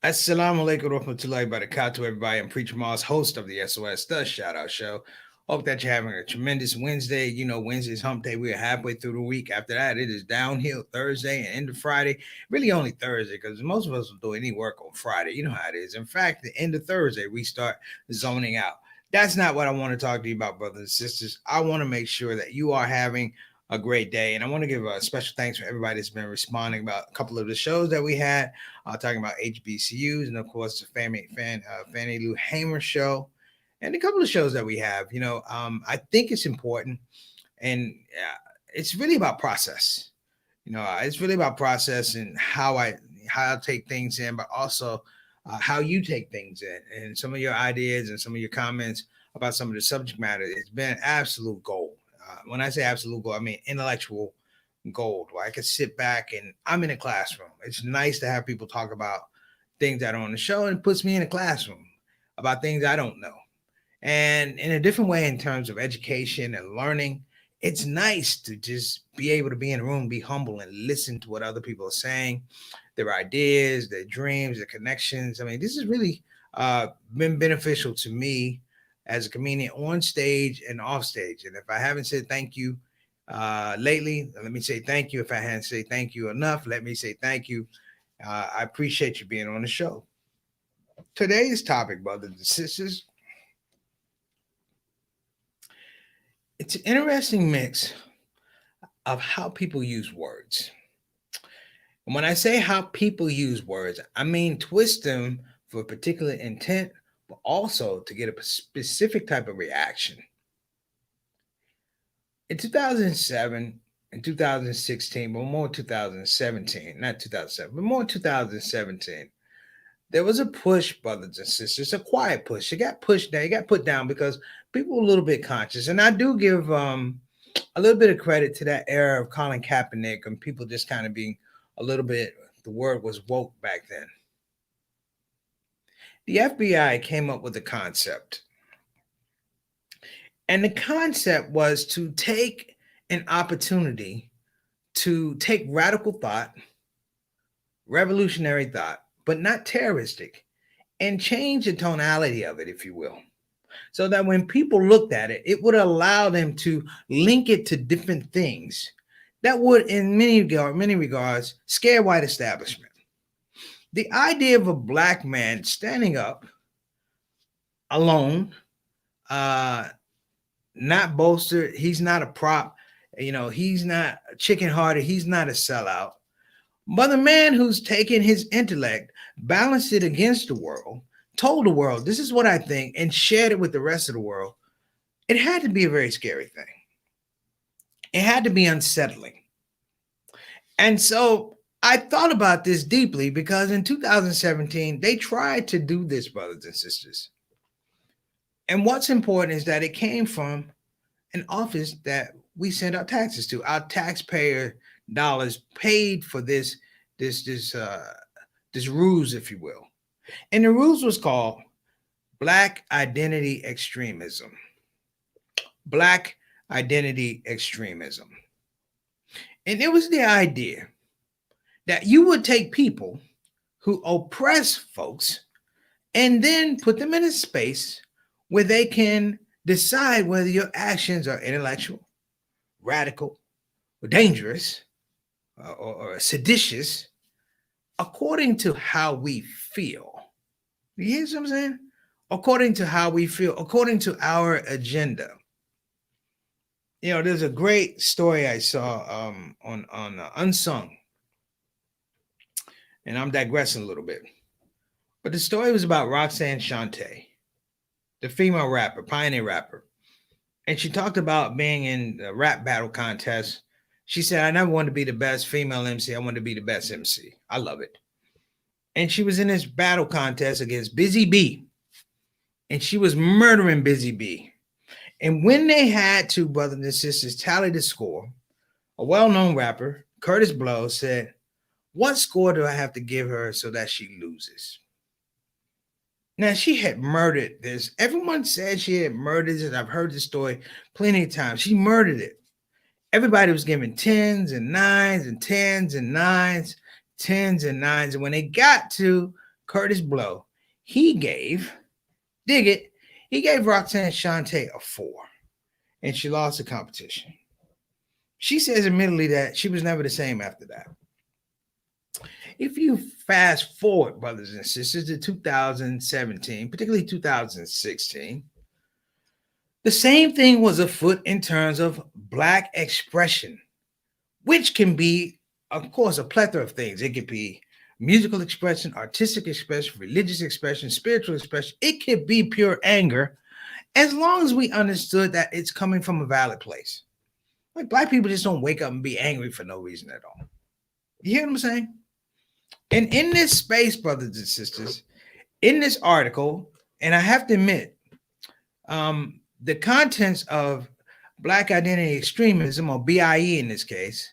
Assalamu alaikum warahmatullahi wabarakatuh, everybody. I'm Preacher Moss, host of the SOS, the Shout Out Show. Hope that you're having a tremendous Wednesday. You know, Wednesday's hump day. We are halfway through the week. After that, it is downhill Thursday and into Friday. Really only Thursday because most of us will do any work on Friday. You know how it is. In fact, the end of Thursday, we start zoning out. That's not what I want to talk to you about, brothers and sisters. I want to make sure that you are having a great day. And I want to give a special thanks for everybody that's been responding about a couple of the shows that we had, talking about HBCUs, and of course the Fannie Lou Hamer show, and a couple of shows that we have. I think it's important, and it's really about process. It's really about process and how I take things in, but also how you take things in, and some of your ideas and some of your comments about some of the subject matter. It's been absolute gold. When I say absolute gold, I mean intellectual gold, where I can sit back and I'm in a classroom. It's nice to have people talk about things that are on the show, and it puts me in a classroom about things I don't know. And in a different way, in terms of education and learning, it's nice to just be able to be in a room, be humble, and listen to what other people are saying, their ideas, their dreams, their connections. I mean, this has really been beneficial to me as a comedian on stage and off stage. And if I haven't said thank you lately, let me say thank you. If I hadn't said thank you enough, let me say thank you. I appreciate you being on the show. Today's topic, brothers and sisters, it's an interesting mix of how people use words. And when I say how people use words, I mean twist them for a particular intent, but also to get a specific type of reaction. In 2007 and 2016, but more 2017, not 2007, but more 2017, there was a push, brothers and sisters, a quiet push. It got pushed down, it got put down because people were a little bit conscious. And I do give a little bit of credit to that era of Colin Kaepernick and people just kind of being a little bit, the word was woke back then. The FBI came up with a concept. And the concept was to take an opportunity to take radical thought, revolutionary thought, but not terroristic, and change the tonality of it, if you will. So that when people looked at it, it would allow them to link it to different things that would, in many regards, scare white establishment. The idea of a black man standing up alone, not bolstered, he's not a prop, he's not chicken hearted, he's not a sellout, but a man who's taken his intellect, balanced it against the world, told the world, this is what I think, and shared it with the rest of the world. It had to be a very scary thing. It had to be unsettling. And so I thought about this deeply because in 2017, they tried to do this, brothers and sisters. And what's important is that it came from an office that we send our taxes to. Our taxpayer dollars paid for this ruse, if you will. And the ruse was called Black Identity Extremism. Black Identity Extremism. And it was the idea that you would take people who oppress folks and then put them in a space where they can decide whether your actions are intellectual, radical, or dangerous, or seditious, according to how we feel. You hear what I'm saying? According to how we feel, according to our agenda. There's a great story I saw on Unsung, and I'm digressing a little bit. But the story was about Roxanne Shante, the female rapper, pioneer rapper. And she talked about being in the rap battle contest. She said, I never wanted to be the best female MC. I wanted to be the best MC. I love it. And she was in this battle contest against Busy B. And she was murdering Busy B. And when they had to, brothers and sisters, tally the score, a well-known rapper, Curtis Blow, said, what score do I have to give her so that she loses? Now, she had murdered this. Everyone said she had murdered it. I've heard this story plenty of times. She murdered it. Everybody was giving 10s and 9s and 10s and 9s, 10s and 9s. And when they got to Curtis Blow, he gave, dig it, he gave Roxanne Shante a 4, and she lost the competition. She says admittedly that she was never the same after that. If you fast forward, brothers and sisters, to 2017, particularly 2016, the same thing was afoot in terms of Black expression, which can be, of course, a plethora of things. It could be musical expression, artistic expression, religious expression, spiritual expression. It could be pure anger, as long as we understood that it's coming from a valid place. Like, Black people just don't wake up and be angry for no reason at all. You hear what I'm saying? And in this space, brothers and sisters, in this article, and I have to admit, the contents of Black identity extremism, or BIE in this case,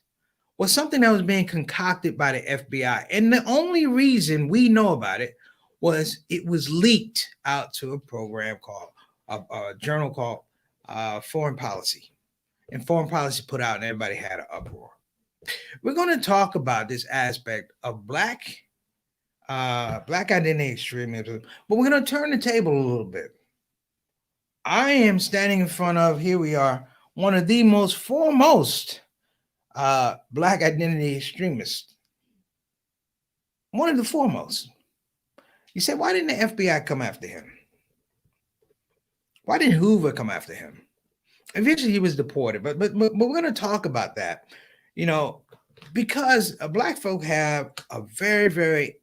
was something that was being concocted by the FBI. And the only reason we know about it was it was leaked out to a program called, a journal called Foreign Policy. And Foreign Policy put out, and everybody had an uproar. We're going to talk about this aspect of Black identity extremism, but we're going to turn the table a little bit. I am standing in front of, here we are, one of the most foremost Black identity extremists. One of the foremost. You say, why didn't the FBI come after him? Why didn't Hoover come after him? Eventually he was deported, but we're going to talk about that. You know, because Black folk have a very, very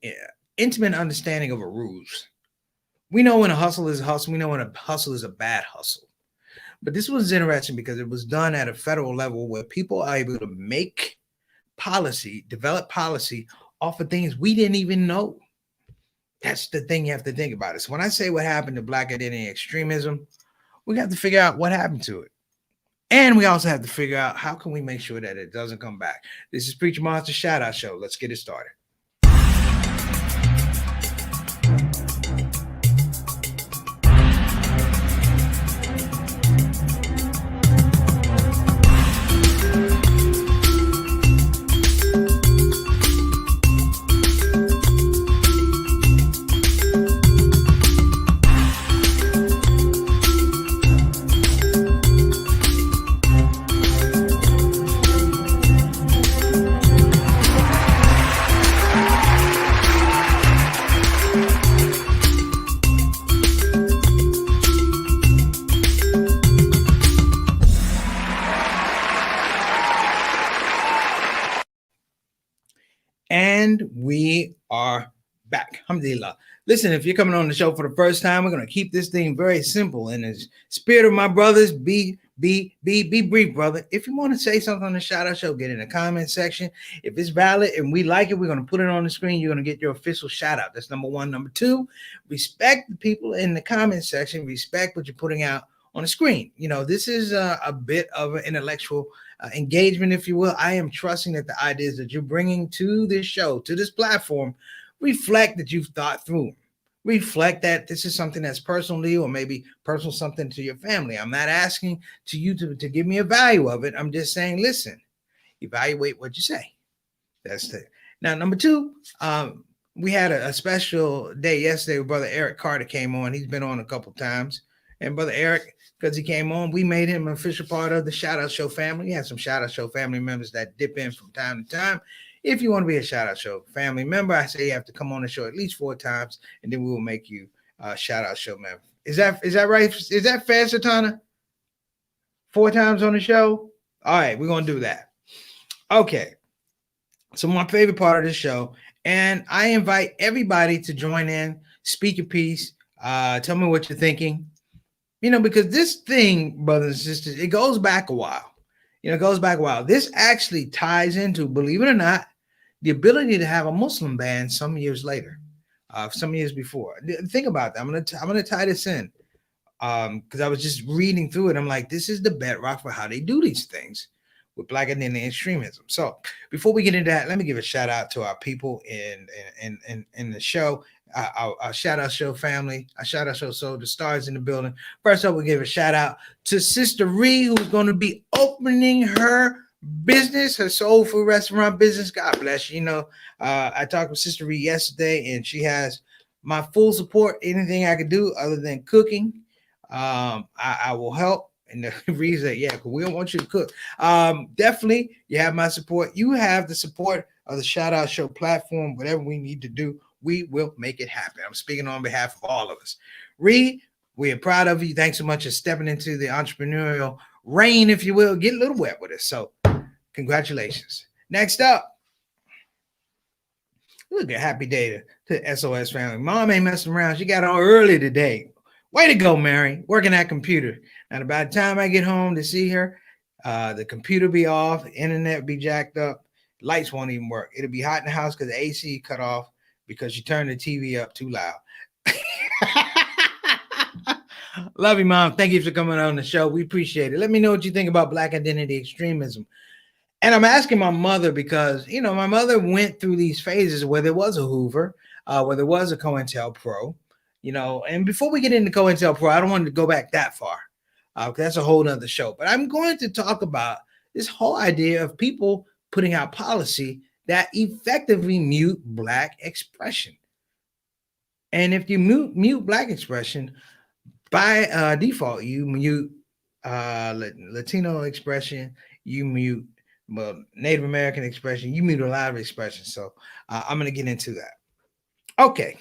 intimate understanding of a ruse. We know when a hustle is a hustle. We know when a hustle is a bad hustle. But this was interesting because it was done at a federal level where people are able to make policy, develop policy off of things we didn't even know. That's the thing you have to think about. So when I say what happened to Black identity extremism, we have to figure out what happened to it. And we also have to figure out how can we make sure that it doesn't come back. This is Preacher Monster Shout Out Show. Let's get it started. And we are back. Alhamdulillah. Listen, if you're coming on the show for the first time, we're going to keep this thing very simple. In the spirit of my brothers, be brief, brother. If you want to say something on the shout out show, get in the comment section. If it's valid and we like it, we're going to put it on the screen. You're going to get your official shout out. That's number one. Number two, respect the people in the comment section. Respect what you're putting out on the screen. You know, this is a bit of an intellectual engagement, if you will. I am trusting that the ideas that you're bringing to this show, to this platform, reflect that you've thought through. Reflect that this is something that's personal to you, or maybe personal something to your family. I'm not asking to you to give me a value of it. I'm just saying, listen, evaluate what you say. That's it. Now, number two, we had a special day yesterday with Brother Eric Carter came on. He's been on a couple times. And Brother Eric, because he came on, we made him an official part of the Shout Out Show family. We have some Shout Out Show family members that dip in from time to time. If you want to be a Shout Out Show family member, I say you have to come on the show at least 4 times, and then we will make you a Shout Out Show member. Is that right? Is that fair, Satana? 4 times on the show? All right, we're going to do that. Okay. So my favorite part of the show, and I invite everybody to join in, speak your piece, tell me what you're thinking. You know, because this thing, brothers and sisters, it goes back a while. You know, it goes back a while. This actually ties into, believe it or not, the ability to have a Muslim ban some years later, some years before. Think about that. I'm gonna tie this in because I was just reading through it. I'm like, this is the bedrock for how they do these things with Black identity extremism. So before we get into that, let me give a shout out to our people in the show. Our shout out show family, our shout out show the stars in the building. First up, we give a shout out to Sister Ree, who's going to be opening her business, her soul food restaurant business. God bless you. You know, I talked with Sister Ree yesterday, and she has my full support. Anything I could do other than cooking, I will help. And the reason, yeah, because we don't want you to cook. Definitely, you have my support. You have the support of the Shout Out Show platform. Whatever we need to do, we will make it happen. I'm speaking on behalf of all of us. Reed, we are proud of you. Thanks so much for stepping into the entrepreneurial reign, if you will. Get a little wet with us. So, congratulations. Next up, look at happy day to the SOS family. Mom ain't messing around. She got on early today. Way to go, Mary. Working that computer. And by the time I get home to see her, the computer be off, the internet be jacked up, lights won't even work. It'll be hot in the house because the AC cut off because she turned the TV up too loud. Love you, Mom. Thank you for coming on the show. We appreciate it. Let me know what you think about Black identity extremism. And I'm asking my mother because, my mother went through these phases where there was a Hoover, where there was a COINTELPRO, and before we get into COINTELPRO, I don't want to go back that far. That's a whole nother show. But I'm going to talk about this whole idea of people putting out policy that effectively mute Black expression. And if you mute Black expression, by default, you mute Latino expression, you mute Native American expression, you mute a lot of expressions. So I'm going to get into that. Okay.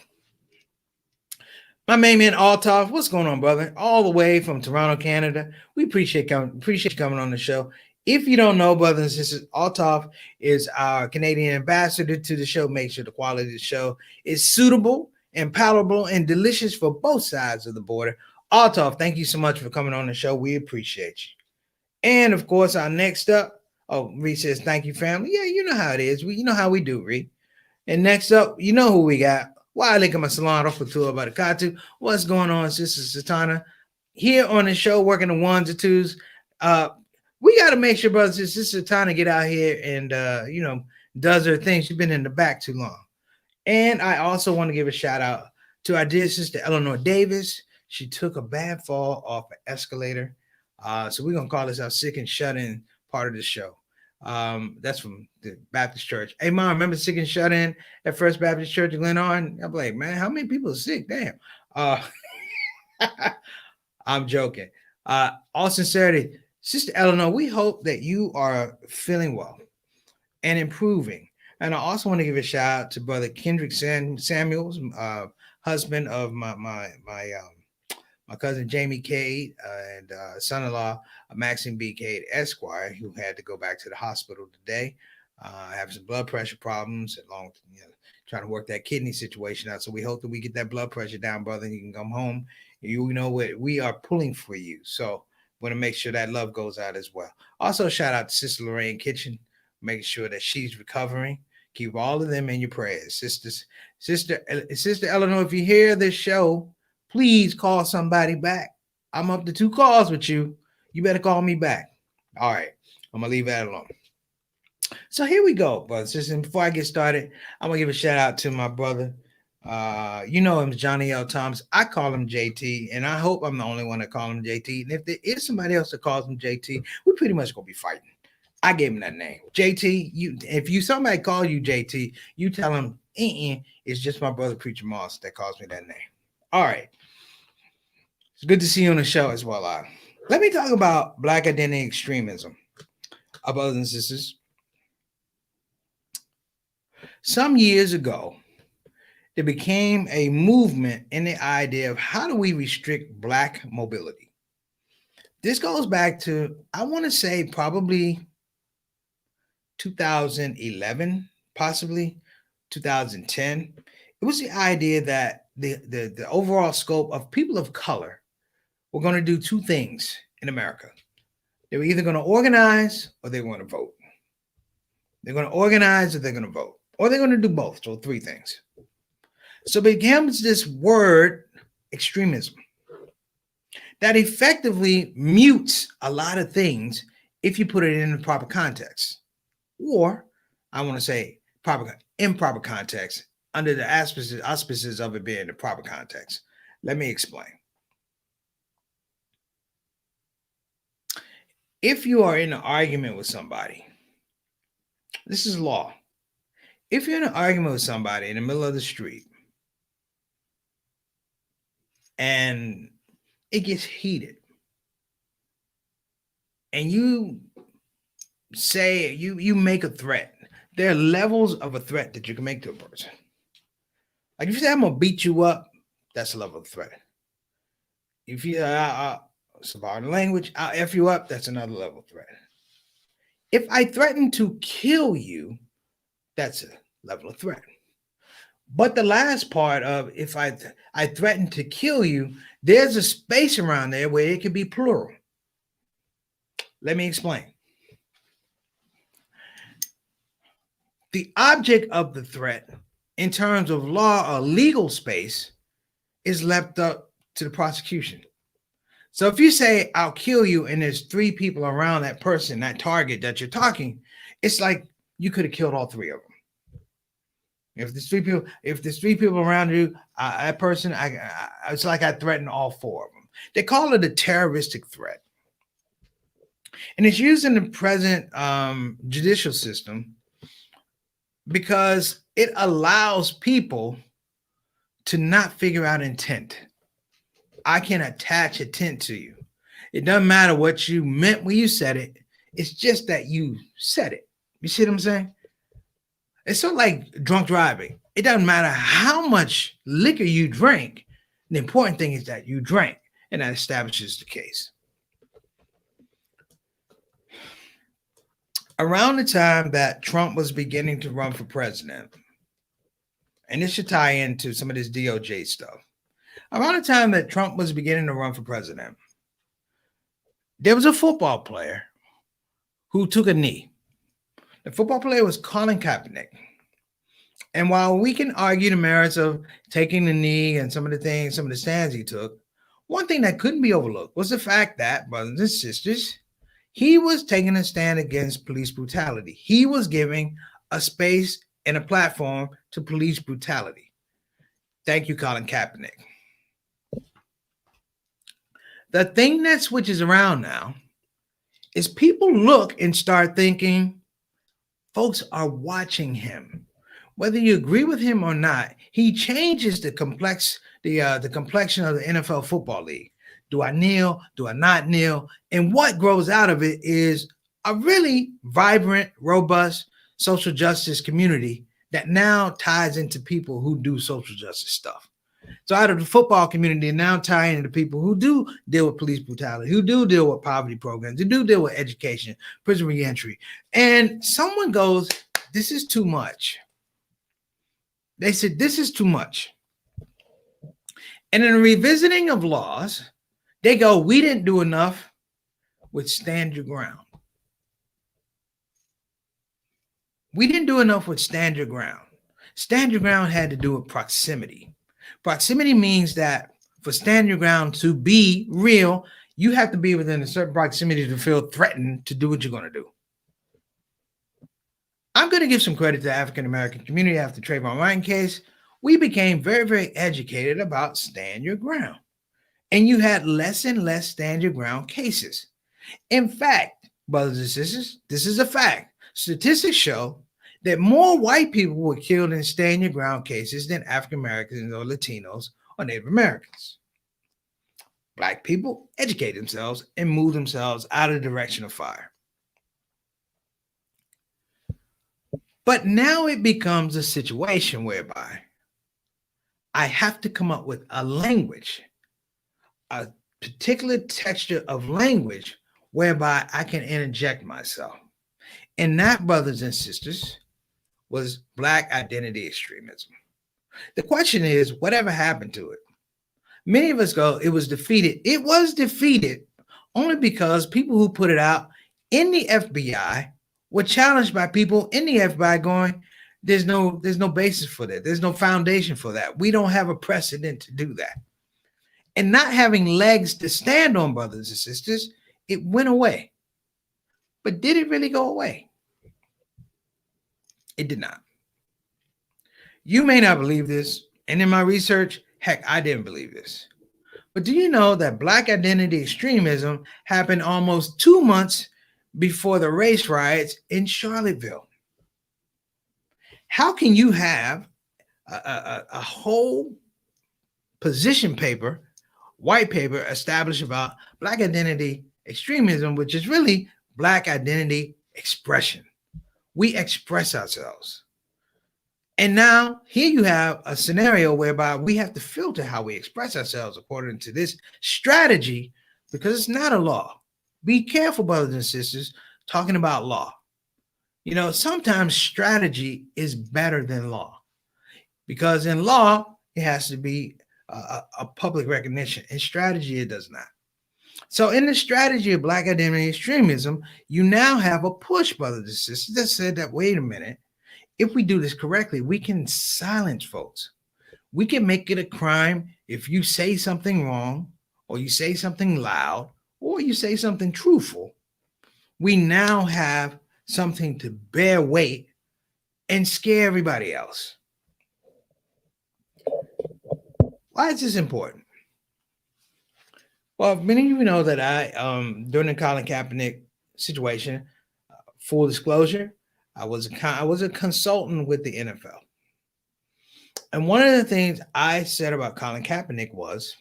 My main man Altaf, what's going on, brother? All the way from Toronto, Canada. We appreciate you coming on the show. If you don't know, brothers and sisters, Altaf is our Canadian ambassador to the show. Make sure the quality of the show is suitable and palatable and delicious for both sides of the border. Altaf, thank you so much for coming on the show. We appreciate you. And of course, our next up, Reed says, thank you, family. Yeah, you know how it is. You know how we do, Reed. And next up, you know who we got. Why look at my salon off tour by the Katu. What's going on, Sister Satana? Here on the show, working the ones and twos. We got to make sure, brothers and sisters, Satana get out here and does her thing. She's been in the back too long. And I also want to give a shout out to our dear sister Eleanor Davis. She took a bad fall off an escalator. So we're gonna call this our sick and shut in part of the show. That's from the Baptist Church. Hey, Mom, remember sick and shut in at First Baptist Church in Glenarm? I'm like, man, how many people are sick? Damn. I'm joking. All sincerity, Sister Eleanor, we hope that you are feeling well and improving. And I also want to give a shout out to Brother Kendrick Samuels, husband of my cousin Jamie Cade and son-in-law Maxine B. Cade Esquire, who had to go back to the hospital today, having some blood pressure problems, along trying to work that kidney situation out. So we hope that we get that blood pressure down, brother, and you can come home. You know what, we are pulling for you. So want to make sure that love goes out as well. Also, shout out to Sister Lorraine Kitchen, making sure that she's recovering. Keep all of them in your prayers. Sister Eleanor, if you hear this show, please call somebody back. I'm up to 2 calls with you. You better call me back. All right. I'm going to leave that alone. So here we go, brothers. And before I get started, I'm going to give a shout out to my brother. You know him, Johnny L. Thomas. I call him JT, and I hope I'm the only one that call him JT. And if there is somebody else that calls him JT, we pretty much going to be fighting. I gave him that name. JT, if somebody call you JT, you tell him, it's just my brother Preacher Moss that calls me that name. All right. It's good to see you on the show as well. Let me talk about Black identity extremism, brothers and sisters. Some years ago, there became a movement in the idea of how do we restrict Black mobility. This goes back to, I want to say, probably 2011, possibly 2010. It was the idea that the overall scope of people of color were going to do 2 things in America. They were either going to organize or they were going to vote. They're going to organize or they're going to vote, or they're going to do both. So 3 things. So it becomes this word, extremism, that effectively mutes a lot of things if you put it in the proper context. Or I want to say improper context under the auspices of it being the proper context. Let me explain. If you are in an argument with somebody, this is law. If you're in an argument with somebody in the middle of the street and it gets heated, and you say you make a threat. There are levels of a threat that you can make to a person. Like if you say I'm gonna beat you up, that's a level of threat. If you survive the language, I'll F you up, that's another level of threat. If I threaten to kill you, that's a level of threat. But the last part of if I threaten to kill you, there's a space around there where it could be plural. Let me explain. The object of the threat, in terms of law or legal space, is left up to the prosecution. So if you say I'll kill you and there's three people around that person, that target that you're talking, it's like you could have killed all three of them. If there's three people around you, that person, it's like I threatened all four of them. They call it a terroristic threat, and it's used in the present judicial system because it allows people to not figure out intent. I can attach intent to you. It doesn't matter what you meant when you said it. It's just that you said it. You see what I'm saying? It's sort of like drunk driving. It doesn't matter how much liquor you drink. The important thing is that you drank, and that establishes the case. Around the time that Trump was beginning to run for president, and this should tie into some of this DOJ stuff. Around the time that Trump was beginning to run for president, there was a football player who took a knee. The football player was Colin Kaepernick. And while we can argue the merits of taking the knee and some of the stands he took, one thing that couldn't be overlooked was the fact that, brothers and sisters, he was taking a stand against police brutality. He was giving a space and a platform to police brutality. Thank you, Colin Kaepernick. The thing that switches around now is people look and start thinking, folks are watching him. Whether you agree with him or not, he changes the complexion of the NFL football league. Do I kneel? Do I not kneel? And what grows out of it is a really vibrant, robust social justice community that now ties into people who do social justice stuff. So out of the football community, now tying into people who do deal with police brutality, who do deal with poverty programs, who do deal with education, prison reentry. And someone goes, this is too much. They said, this is too much. And in a revisiting of laws, they go, we didn't do enough with stand your ground. We didn't do enough with stand your ground. Stand your ground had to do with proximity. Proximity means that for stand your ground to be real, you have to be within a certain proximity to feel threatened to do what you're going to do. I'm going to give some credit to the African-American community after the Trayvon Martin case. We became very, very educated about stand your ground. And you had less and less stand your ground cases. In fact, brothers and sisters, this is a fact. Statistics show that more white people were killed in stand your ground cases than African Americans or Latinos or Native Americans. Black people educate themselves and move themselves out of the direction of fire. But now it becomes a situation whereby I have to come up with a language, a particular texture of language whereby I can interject myself. And that, brothers and sisters, was Black identity extremism. The question is, whatever happened to it? Many of us go, it was defeated. It was defeated only because people who put it out in the FBI were challenged by people in the FBI going, there's no basis for that. There's no foundation for that. We don't have a precedent to do that. And not having legs to stand on, brothers and sisters, it went away. But did it really go away? It did not. You may not believe this. And in my research, heck, I didn't believe this. But do you know that Black identity extremism happened almost 2 months before the race riots in Charlottesville? How can you have a whole position paper white paper established about Black identity extremism, which is really Black identity expression. We express ourselves. And now here you have a scenario whereby we have to filter how we express ourselves according to this strategy because it's not a law. Be careful, brothers and sisters, talking about law. You know, sometimes strategy is better than law because in law, it has to be a public recognition. In strategy, it does not. So, in the strategy of Black identity extremism, you now have a push, brothers and sisters, that said that, wait a minute, if we do this correctly, we can silence folks. We can make it a crime if you say something wrong, or you say something loud, or you say something truthful. We now have something to bear weight and scare everybody else. Why is this important? Well, many of you know that I, during the Colin Kaepernick situation, full disclosure, I was a consultant with the NFL. And one of the things I said about Colin Kaepernick was,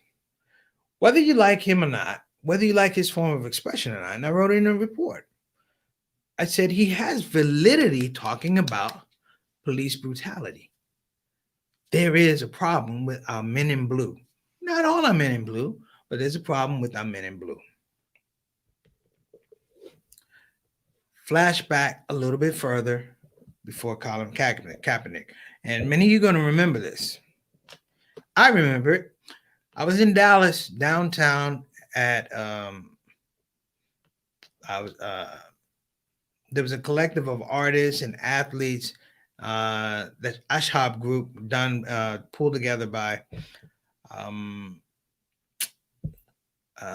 whether you like him or not, whether you like his form of expression or not, and I wrote it in a report, I said he has validity talking about police brutality. There is a problem with our men in blue. Not all our men in blue, but there's a problem with our men in blue. Flashback a little bit further before Colin Kaepernick. And many of you are going to remember this. I remember it. I was in Dallas, downtown at there was a collective of artists and athletes, that ShOUT group done pulled together by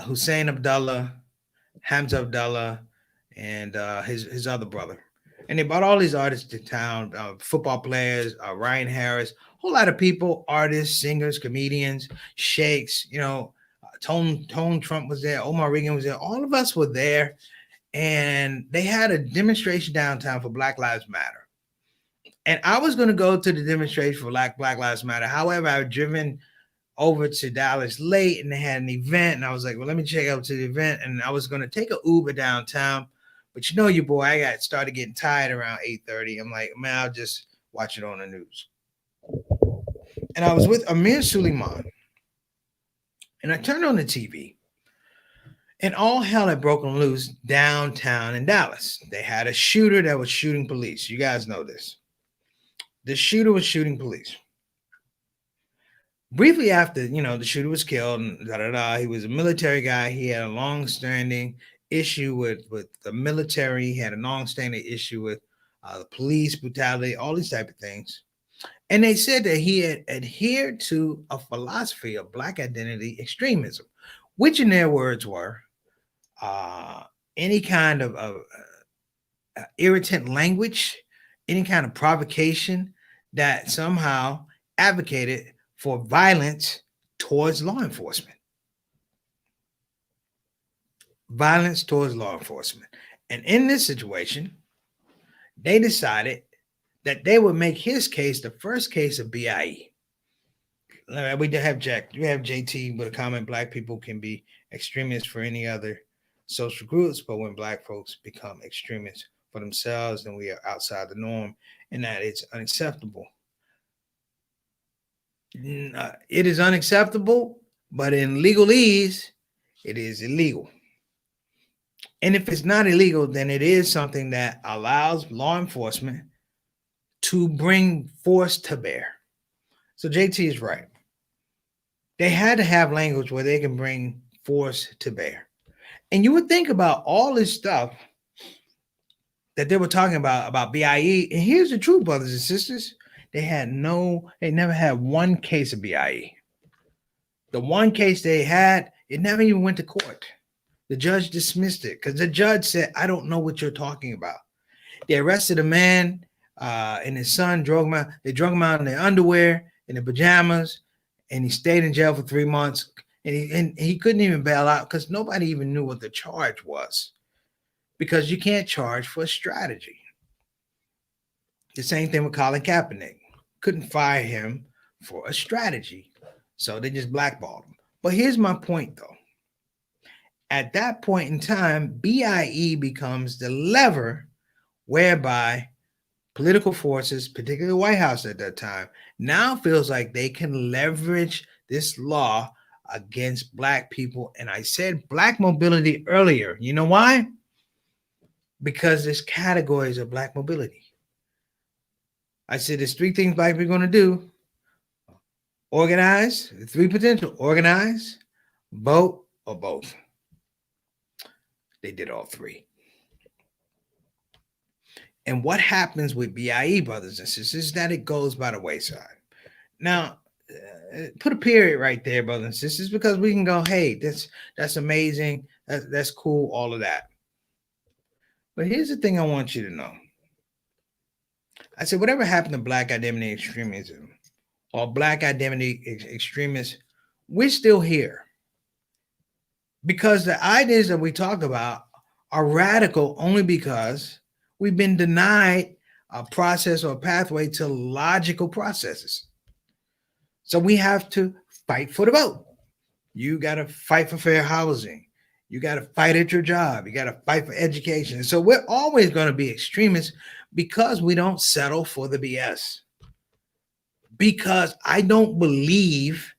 Hussein Abdullah, Hamza Abdullah, and his other brother. And they brought all these artists to town, football players, Ryan Harris, a whole lot of people, artists, singers, comedians, sheikhs, you know, Tone Trump was there, Omar Regan was there. All of us were there. And they had a demonstration downtown for Black Lives Matter. And I was going to go to the demonstration for Black Lives Matter. However, I was driven over to Dallas late and they had an event. And I was like, well, let me check out to the event. And I was going to take an Uber downtown. But you know, your boy, I started getting tired around 8:30. I'm like, man, I'll just watch it on the news. And I was with Amir Suleiman. And I turned on the TV. And all hell had broken loose downtown in Dallas. They had a shooter that was shooting police. You guys know this. The shooter was shooting police. Briefly after, you know, the shooter was killed, and he was a military guy. He had a long-standing issue with the military. He had a long-standing issue with the police brutality, all these type of things. And they said that he had adhered to a philosophy of Black identity extremism, which in their words were, any kind of irritant language, any kind of provocation that somehow advocated for violence towards law enforcement. Violence towards law enforcement. And in this situation, they decided that they would make his case the first case of BIE. We have JT with a comment, Black people can be extremists for any other social groups, but when Black folks become extremists for themselves, then we are outside the norm, and that it's unacceptable. It is unacceptable, but in legalese, it is illegal. And if it's not illegal, then it is something that allows law enforcement to bring force to bear. So JT is right. They had to have language where they can bring force to bear. And you would think about all this stuff that they were talking about BIE. And here's the truth, brothers and sisters. They never had one case of BIE. The one case they had, it never even went to court. The judge dismissed it because the judge said, I don't know what you're talking about. They arrested a man and his son, they drug him out in their underwear, in their pajamas, and he stayed in jail for 3 months. And he couldn't even bail out because nobody even knew what the charge was, because you can't charge for a strategy. The same thing with Colin Kaepernick. Couldn't fire him for a strategy. So they just blackballed him. But here's my point, though. At that point in time, BIE becomes the lever whereby political forces, particularly the White House at that time, now feels like they can leverage this law against Black people. And I said Black mobility earlier. You know why? Because there's categories of Black mobility. I said there's three things Black people are going to do: organize, three potential: organize, vote, or both. They did all three. And what happens with BIE, brothers and sisters, is that it goes by the wayside. Now, put a period right there, brothers and sisters, because we can go, hey, that's amazing, that's cool, all of that. But here's the thing I want you to know. I said, whatever happened to Black identity extremism or Black identity extremists, we're still here. Because the ideas that we talk about are radical only because we've been denied a process or a pathway to logical processes. So we have to fight for the vote. You got to fight for fair housing. You got to fight at your job. You got to fight for education. So we're always going to be extremists because we don't settle for the BS. Because I don't believe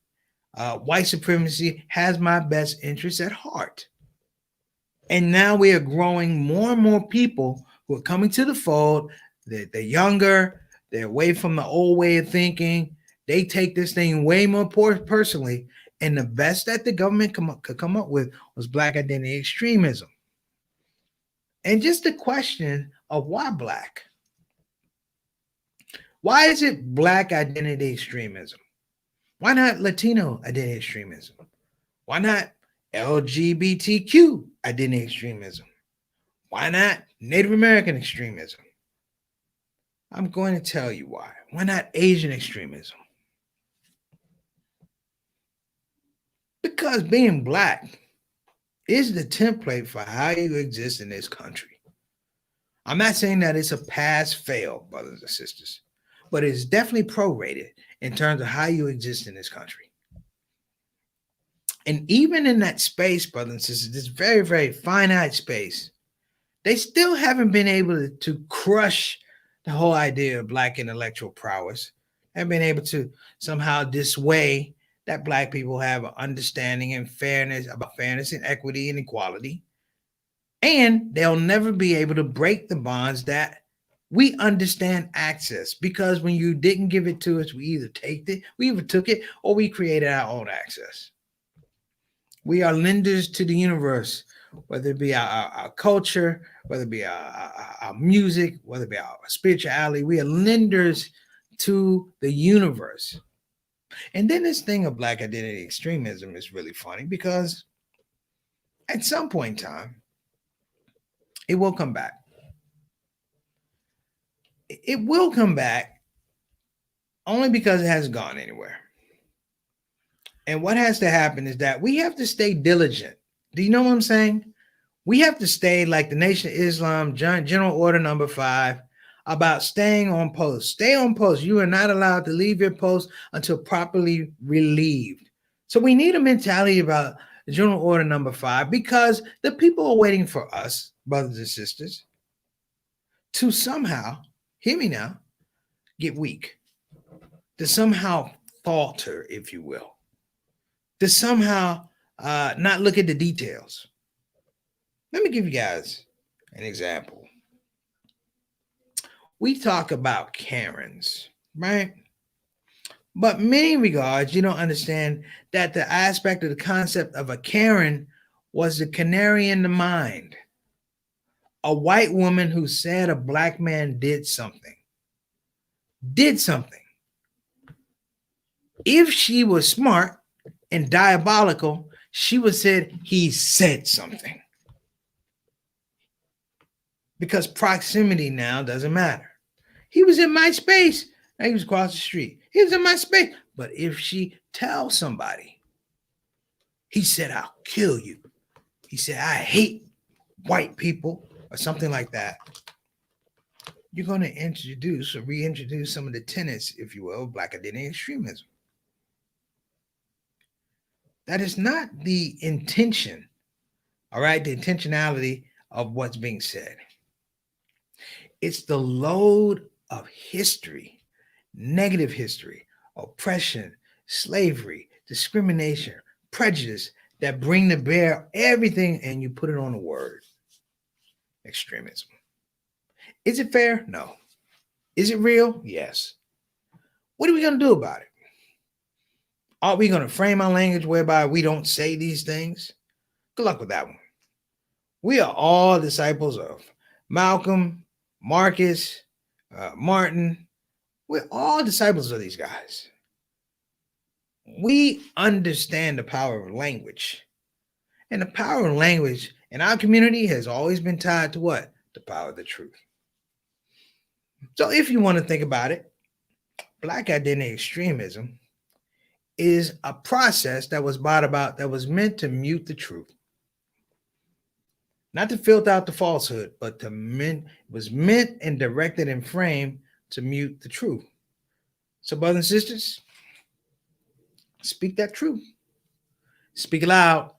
white supremacy has my best interests at heart. And now we are growing more and more people who are coming to the fold. They're younger. They're away from the old way of thinking. They take this thing way more personally. And the best that the government could come up with was Black identity extremism. And just the question of why Black? Why is it Black identity extremism? Why not Latino identity extremism? Why not LGBTQ identity extremism? Why not Native American extremism? I'm going to tell you why. Why not Asian extremism? Because being Black is the template for how you exist in this country. I'm not saying that it's a pass-fail, brothers and sisters, but it's definitely prorated in terms of how you exist in this country. And even in that space, brothers and sisters, this very, very finite space, they still haven't been able to crush the whole idea of Black intellectual prowess. Haven't been able to somehow dissuade that Black people have an understanding and fairness about fairness and equity and equality. And they'll never be able to break the bonds that we understand access, because when you didn't give it to us, we either took it, or we created our own access. We are lenders to the universe, whether it be our culture, whether it be our music, whether it be our spirituality. We are lenders to the universe. And then this thing of Black identity extremism is really funny because at some point in time, it will come back. It will come back only because it hasn't gone anywhere. And what has to happen is that we have to stay diligent. Do you know what I'm saying? We have to stay like the Nation of Islam, General Order number 5, about staying on post. Stay on post. You are not allowed to leave your post until properly relieved. So we need a mentality about General Order number 5 because the people are waiting for us, brothers and sisters, to somehow, hear me now, get weak, to somehow falter, if you will, to somehow not look at the details. Let me give you guys an example. We talk about Karens, right? But many regards, you don't understand that the aspect of the concept of a Karen was the canary in the mind. A white woman who said a Black man did something. If she was smart and diabolical, she would have said he said something. Because proximity now doesn't matter. He was in my space. Now he was across the street. He was in my space. But if she tells somebody, he said, I'll kill you. He said, I hate white people or something like that. You're going to introduce or reintroduce some of the tenets, if you will, of Black identity extremism. That is not the intention, all right? The intentionality of what's being said. It's the load of history, negative history, oppression, slavery, discrimination, prejudice that bring to bear everything and you put it on a word: extremism. Is it fair? No. Is it real? Yes. What are we going to do about it? Are we going to frame our language whereby we don't say these things? Good luck with that one. We are all disciples of Malcolm, Marcus, Martin. We're all disciples of these guys. We understand the power of language. And the power of language in our community has always been tied to what? The power of the truth. So if you want to think about it, Black identity extremism is a process that was brought about that was meant to mute the truth. Not to filter out the falsehood, but it was meant and directed and framed to mute the truth. So, brothers and sisters, speak that truth. Speak it loud.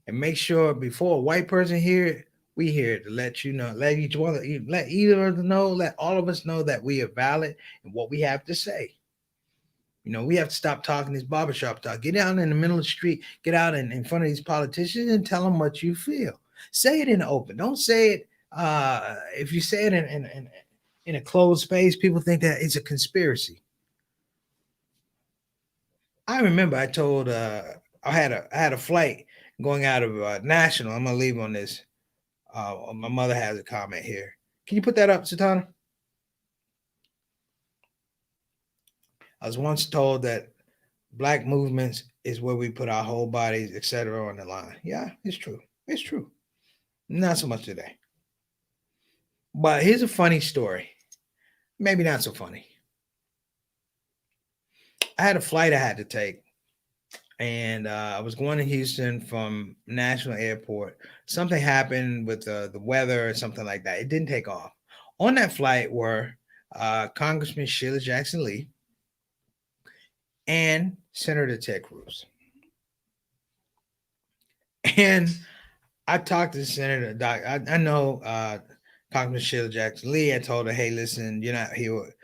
And make sure before a white person hear it, we hear it to let you know, let either of us know, let all of us know that we are valid and what we have to say. You know, we have to stop talking this barbershop talk. Get out in the middle of the street, get out in front of these politicians and tell them what you feel. Say it in the open. Don't say it. If you say it in a closed space, people think that it's a conspiracy. I remember I told I had a flight going out of National. I'm gonna leave on this. My mother has a comment here. Can you put that up, Satana? I was once told that Black movements is where we put our whole bodies, etc., on the line. Yeah, it's true. It's true. Not so much today. But here's a funny story. Maybe not so funny. I had a flight I had to take, and I was going to Houston from National Airport. Something happened with the weather or something like that. It didn't take off. On that flight were Congressman Sheila Jackson Lee and Senator Ted Cruz. And I talked to Senator Doc. I know Congressman Sheila Jackson Lee. I told her, hey, listen, you're not here with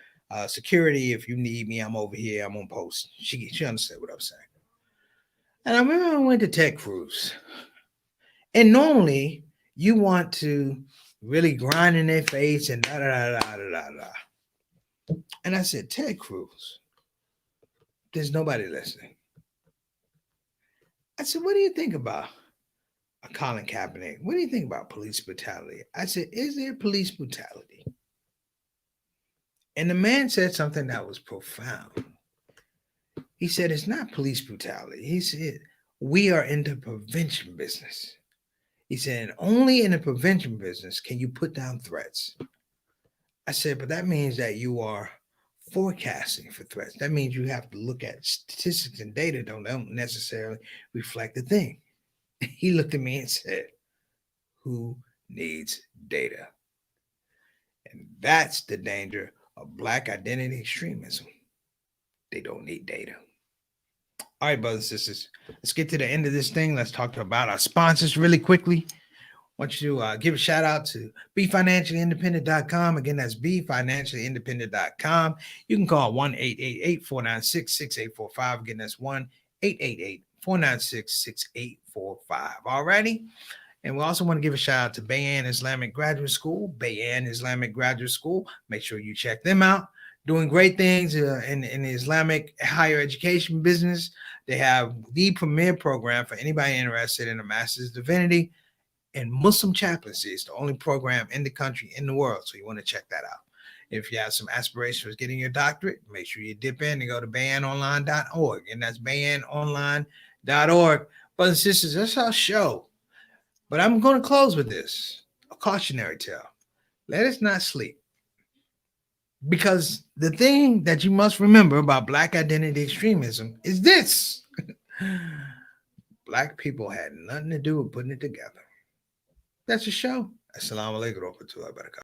security. If you need me, I'm over here. I'm on post. She understood what I was saying. And I remember I went to Ted Cruz. And normally you want to really grind in their face and da da da da da da. And I said, Ted Cruz, there's nobody listening. I said, what do you think about Colin Kaepernick? What do you think about police brutality? I said, is there police brutality? And the man said something that was profound. He said, it's not police brutality. He said, we are in the prevention business. He said, only in the prevention business can you put down threats. I said, but that means that you are forecasting for threats. That means you have to look at statistics and data don't necessarily reflect the thing. He looked at me and said, who needs data? And that's the danger of Black identity extremism. They don't need data. All right, brothers and sisters, let's get to the end of this thing. Let's talk about our sponsors really quickly. I want you to give a shout out to BeFinanciallyIndependent.com. Again, that's BeFinanciallyIndependent.com. You can call 1-888-496-6845. Again, that's 1-888-496-6845. All righty. And we also want to give a shout out to Bayan Islamic Graduate School. Bayan Islamic Graduate School. Make sure you check them out. Doing great things in the Islamic higher education business. They have the premier program for anybody interested in a master's divinity and Muslim chaplaincy. It's the only program in the country, in the world. So you want to check that out. If you have some aspirations for getting your doctorate, make sure you dip in and go to bayanonline.org. And that's bayanonline.org. Brothers and sisters, that's our show. But I'm going to close with this, a cautionary tale. Let us not sleep. Because the thing that you must remember about Black identity extremism is this. Black people had nothing to do with putting it together. That's the show. Assalamu alaikum wa rahmatullahi wa barakatuh.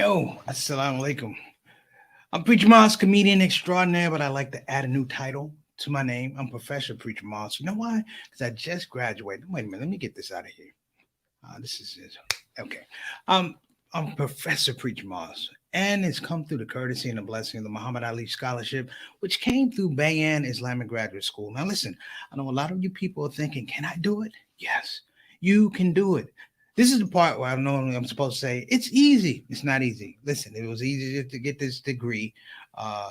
Yo, assalamu alaikum. I'm Preacher Moss, comedian extraordinaire, but I like to add a new title to my name. I'm Professor Preacher Moss. You know why? Because I just graduated. Wait a minute, let me get this out of here. This is it. Okay. Um, I'm Professor Preacher Moss, and it's come through the courtesy and the blessing of the Muhammad Ali Scholarship, which came through Bayan Islamic Graduate School. Now, listen, I know a lot of you people are thinking, can I do it? Yes, you can do it. This is the part where I know I'm supposed to say it's easy. It's not easy. Listen, it was easy to get this degree.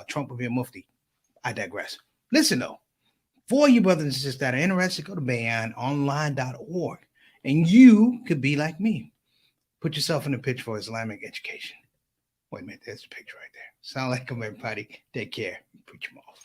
Trump would be a mufti. I digress. Listen though, for you brothers and sisters that are interested, go to bayanonline.org and you could be like me. Put yourself in the picture for Islamic education. Wait a minute, there's the picture right there. Sound like them, everybody. Take care. Preach them off.